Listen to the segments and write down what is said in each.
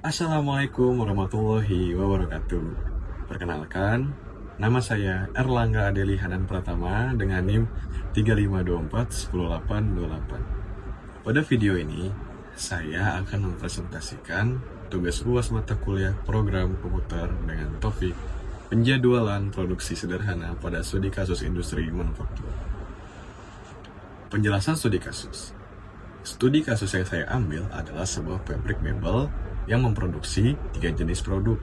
Assalamualaikum warahmatullahi wabarakatuh. Perkenalkan, nama saya Erlangga Adeli Hanan Pratama dengan NIM 3524-10828. Pada video ini, saya akan mempresentasikan tugas UAS mata kuliah program komputer dengan topik penjadwalan produksi sederhana pada studi kasus industri manufaktur. Penjelasan studi kasus. Studi kasus yang saya ambil adalah sebuah pabrik mebel yang memproduksi 3 jenis produk,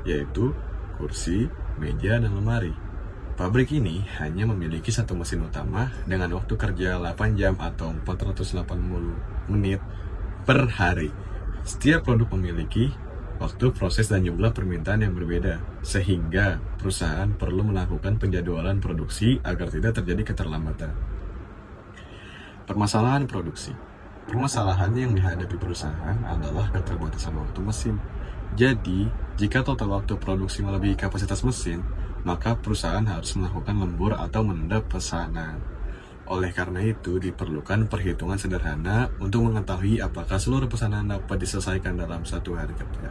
yaitu kursi, meja, dan lemari. Pabrik ini hanya memiliki satu mesin utama dengan waktu kerja 8 jam atau 480 menit per hari. Setiap produk memiliki waktu proses dan jumlah permintaan yang berbeda, sehingga perusahaan perlu melakukan penjadwalan produksi agar tidak terjadi keterlambatan. Permasalahan produksi. Permasalahan yang dihadapi perusahaan adalah keterbatasan waktu mesin. Jadi, jika total waktu produksi melebihi kapasitas mesin, maka perusahaan harus melakukan lembur atau menunda pesanan. Oleh karena itu, diperlukan perhitungan sederhana untuk mengetahui apakah seluruh pesanan dapat diselesaikan dalam satu hari kerja.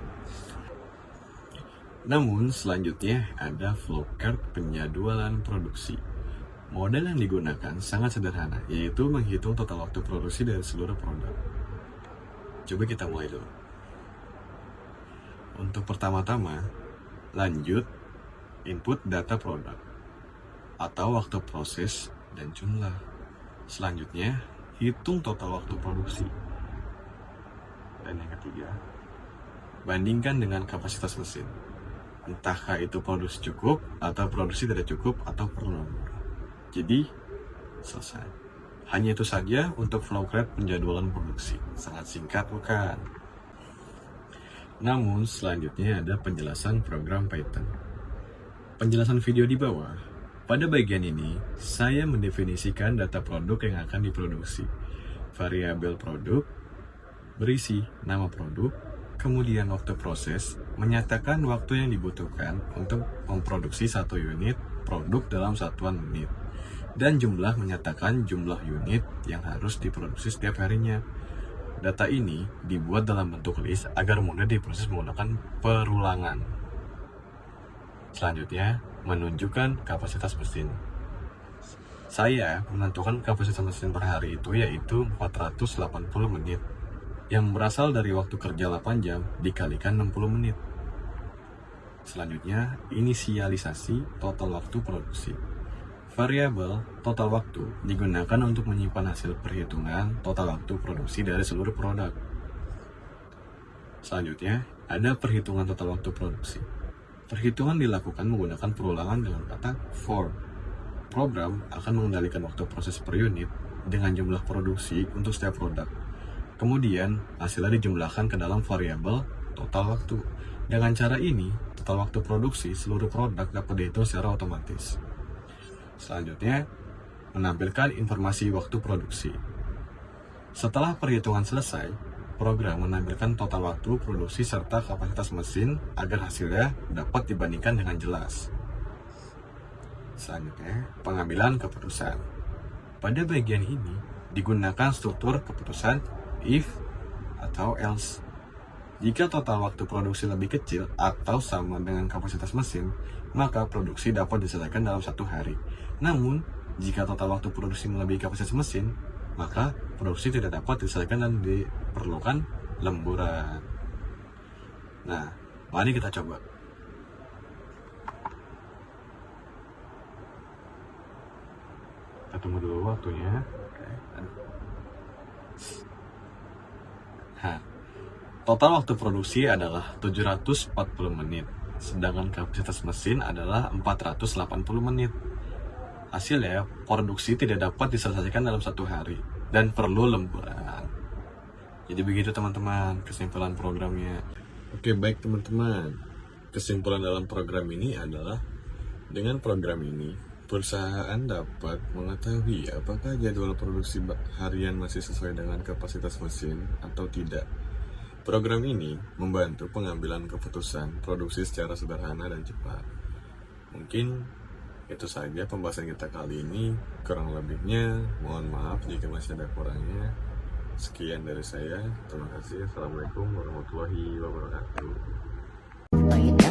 Namun, selanjutnya ada flowchart penjadwalan produksi. Model yang digunakan sangat sederhana, yaitu menghitung total waktu produksi dari seluruh produk. Coba kita mulai dulu. Untuk pertama-tama, lanjut input data produk atau waktu proses dan jumlah. Selanjutnya, hitung total waktu produksi. Dan yang ketiga, bandingkan dengan kapasitas mesin. Entahkah itu produksi cukup atau produksi tidak cukup atau perlu lembur. Jadi, selesai. Hanya itu saja untuk flowchart penjadwalan produksi. Sangat singkat, bukan? Namun, selanjutnya ada penjelasan program Python. Penjelasan video di bawah. Pada bagian ini, saya mendefinisikan data produk yang akan diproduksi. Variabel produk, berisi nama produk, kemudian waktu proses, menyatakan waktu yang dibutuhkan untuk memproduksi satu unit produk dalam satuan menit. Dan jumlah menyatakan jumlah unit yang harus diproduksi setiap harinya. Data ini dibuat dalam bentuk list agar mudah diproses menggunakan perulangan. Selanjutnya, menunjukkan kapasitas mesin. Saya menentukan kapasitas mesin per hari itu yaitu 480 menit, yang berasal dari waktu kerja 8 jam dikalikan 60 menit. Selanjutnya, inisialisasi total waktu produksi. Variabel total waktu digunakan untuk menyimpan hasil perhitungan total waktu produksi dari seluruh produk. Selanjutnya, ada perhitungan total waktu produksi. Perhitungan dilakukan menggunakan perulangan dalam kata for. Program akan mengendalikan waktu proses per unit dengan jumlah produksi untuk setiap produk. Kemudian, hasilnya dijumlahkan ke dalam variabel total waktu. Dengan cara ini, total waktu produksi seluruh produk dapat dihitung secara otomatis. Selanjutnya, menampilkan informasi waktu produksi. Setelah perhitungan selesai, program menampilkan total waktu produksi serta kapasitas mesin agar hasilnya dapat dibandingkan dengan jelas. Selanjutnya, pengambilan keputusan. Pada bagian ini, digunakan struktur keputusan if atau else. Jika total waktu produksi lebih kecil atau sama dengan kapasitas mesin, maka produksi dapat diselesaikan dalam satu hari. Namun, jika total waktu produksi melebihi kapasitas mesin, maka produksi tidak dapat diselesaikan dan diperlukan lemburan. Nah, mari kita coba. Kita tunggu dulu waktunya. Total waktu produksi adalah 740 menit, sedangkan kapasitas mesin adalah 480 menit. Hasilnya, produksi tidak dapat diselesaikan dalam satu hari dan perlu lemburan. Jadi begitu teman-teman, kesimpulan programnya. Oke, baik teman-teman. Kesimpulan dalam program ini adalah, dengan program ini, perusahaan dapat mengetahui apakah jadwal produksi harian masih sesuai dengan kapasitas mesin atau tidak. Program ini membantu pengambilan keputusan produksi secara sederhana dan cepat. Mungkin itu saja pembahasan kita kali ini. Kurang lebihnya, mohon maaf jika masih ada kurangnya. Sekian dari saya. Terima kasih. Assalamualaikum warahmatullahi wabarakatuh. Oh, you